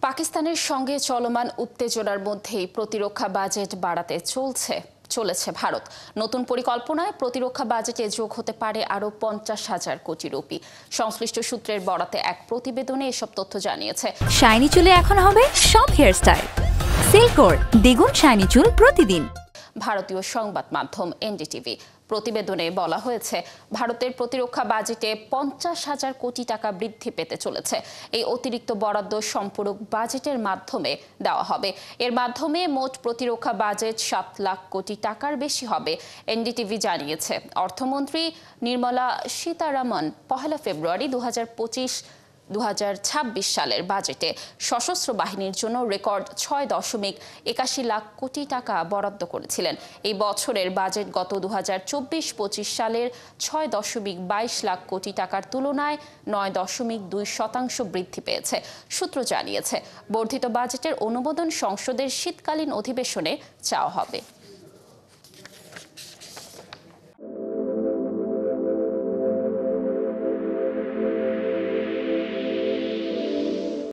পাকিস্তানের সঙ্গে চলমান উত্তেজনার মধ্যেই প্রতিরক্ষা বাজেট বাড়াতে চলেছে ভারত। নতুন পরিকল্পনায় প্রতিরক্ষা বাজেটে যোগ হতে পারে আরও 50,000 কোটি রুপি। সংশ্লিষ্ট সূত্রের বরাতে এক প্রতিবেদনে এসব তথ্য জানিয়েছে। শাইনি চুলে এখন হবে সব হেয়ারস্টাইল। সিল্কোর দ্বিগুণ শাইনি চুল প্রতিদিন। ভারতীয় সংবাদ মাধ্যম এনডিটিভি প্রতিবেদনে বলা হয়েছে, ভারতের প্রতিরক্ষা বাজেটে 50,000 কোটি টাকা বৃদ্ধি পেতে চলেছে। এই অতিরিক্ত বরাদ্দ সম্পূরক বাজেটের মাধ্যমে দেওয়া হবে। এর মাধ্যমে মোট প্রতিরক্ষা বাজেট 7 লাখ কোটি টাকার বেশি হবে। এনডিটিভি জানিয়েছে, অর্থমন্ত্রী নির্মলা সীতারামন 1 ফেব্রুয়ারি 2025 সালের বাজেটে সশস্ত্র বাহিনীর জন্য রেকর্ড 6.81 লাখ কোটি টাকা বরাদ্দ করেছিলেন। এই বছরের বাজেট গত 2024-25 সালের 6.22 লাখ কোটি টাকার তুলনায় 9.2% বৃদ্ধি পেয়েছে। সূত্র জানিয়েছে, বর্ধিত বাজেটের অনুমোদন সংসদের শীতকালীন অধিবেশনে চাওয়া হবে।